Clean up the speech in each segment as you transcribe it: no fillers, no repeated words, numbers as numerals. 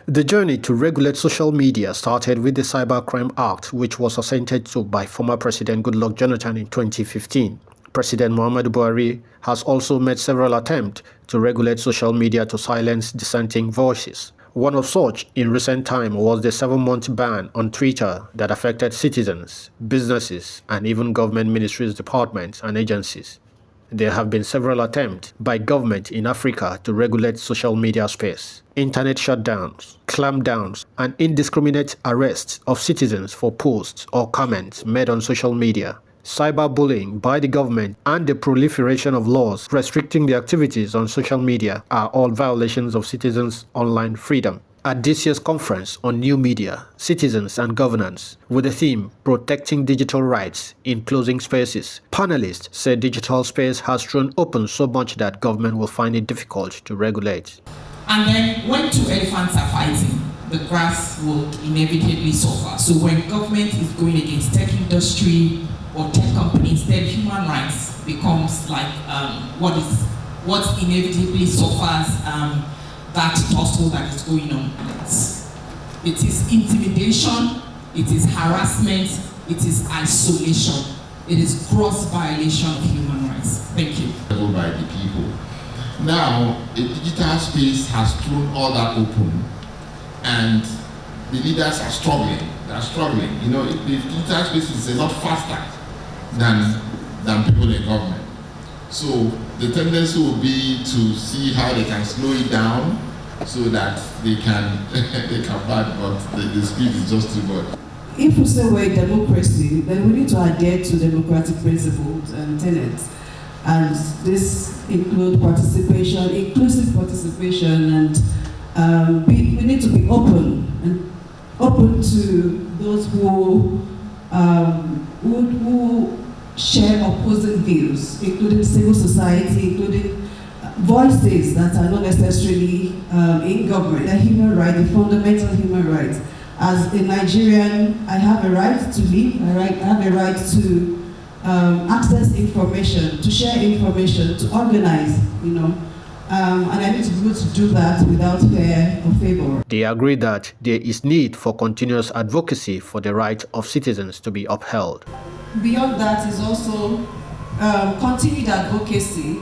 The journey to regulate social media started with the Cybercrime Act, which was assented to by former President Goodluck Jonathan in 2015. President Muhammadu Buhari has also made several attempts to regulate social media to silence dissenting voices. One of such in recent time was the 7-month ban on Twitter that affected citizens, businesses, and even government ministries, departments, and agencies. There have been several attempts by government in Africa to regulate social media space. Internet shutdowns, clampdowns, and indiscriminate arrests of citizens for posts or comments made on social media. Cyberbullying by the government and the proliferation of laws restricting the activities on social media are all violations of citizens' online freedom. At this year's conference on new media, citizens and governance, with the theme Protecting Digital Rights in Closing Spaces, panelists said digital space has thrown open so much that government will find it difficult to regulate. And then when two elephants are fighting, the grass will inevitably suffer. So when government is going against tech industry or tech companies, then human rights becomes like what inevitably suffers that tussle that is going on. It is intimidation, it is harassment, it is isolation, it is gross violation of human rights. Thank you. By the people. Now, a digital space has thrown all that open, and the leaders are struggling. They are struggling. You know, the digital space is a lot faster than people in government. So the tendency will be to see how they can slow it down so that they can back, but the speed is just too much. If we say we're a democracy, then we need to adhere to democratic principles and tenets. And this includes participation, inclusive participation, and we need to be open to those who share opposing views, including civil society, including voices that are not necessarily in government. The human right, the fundamental human rights. As a Nigerian, I have a right to live, I have a right to access information, to share information, to organize, and I need to be able to do that without fear or favor. They agree that there is need for continuous advocacy for the right of citizens to be upheld. Beyond that is also continued advocacy,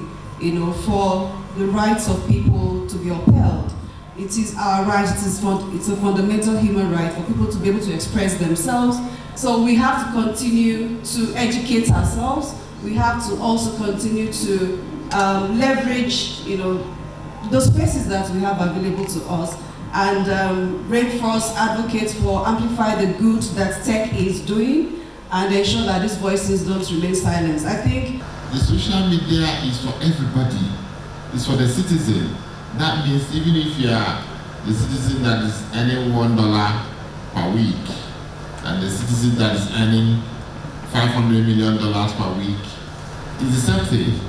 for the rights of people to be upheld. It is our right, it's a fundamental human right for people to be able to express themselves. So we have to continue to educate ourselves. We have to also continue to leverage, those spaces that we have available to us, and reinforce, advocate for, amplify the good that tech is doing, and ensure that these voices don't remain silenced. I think the social media is for everybody. It's for the citizen. That means even if you are the citizen that is earning $1 per week, and the citizen that is earning $500 million per week, it's the same thing.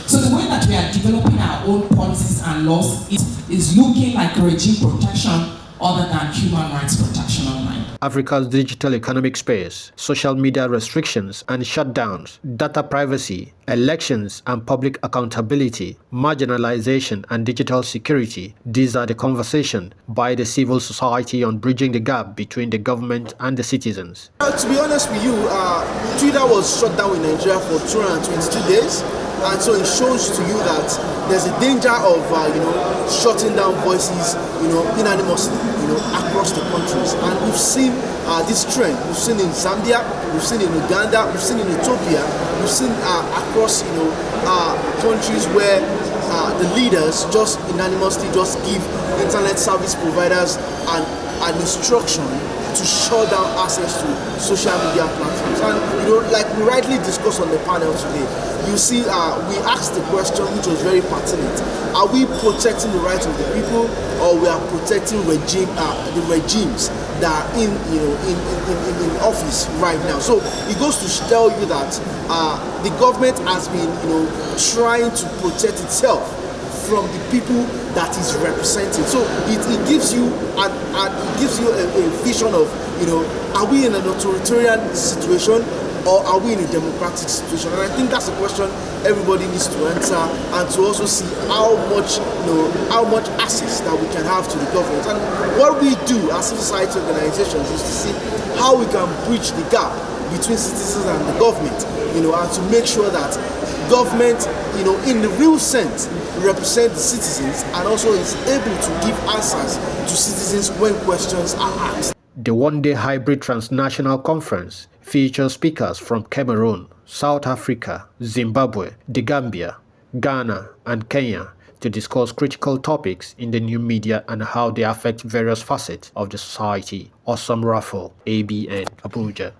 So the way that we are developing our own policies and laws is looking like regime protection other than human rights protection online. Africa's digital economic space, social media restrictions and shutdowns, data privacy, elections and public accountability, marginalization and digital security. These are the conversation by the civil society on bridging the gap between the government and the citizens. To be honest with you, Twitter was shut down in Nigeria for 222 days. And so it shows to you that there's a danger of, shutting down voices, unanimously, across the countries. And we've seen this trend. We've seen in Zambia, we've seen in Uganda, we've seen in Ethiopia, we've seen across, countries where the leaders just unanimously just give internet service providers an instruction to shut down access to social media platforms. And like we rightly discussed on the panel today, you see, we asked the question which was very pertinent: are we protecting the rights of the people, or we are protecting the regimes that are in office right now? So it goes to tell you that the government has been trying to protect itself from the people that is represented. So it gives you a vision of, are we in an authoritarian situation, or are we in a democratic situation? And I think that's a question everybody needs to answer, and to also see how much access that we can have to the government. And what we do as civil society organizations is to see how we can bridge the gap between citizens and the government, and to make sure that government, in the real sense, represent the citizens and also is able to give answers to citizens when questions are asked. The one-day hybrid transnational conference features speakers from Cameroon, South Africa, Zimbabwe, the Gambia, Ghana, and Kenya to discuss critical topics in the new media and how they affect various facets of the society. Awesome Raffle, ABN, Abuja.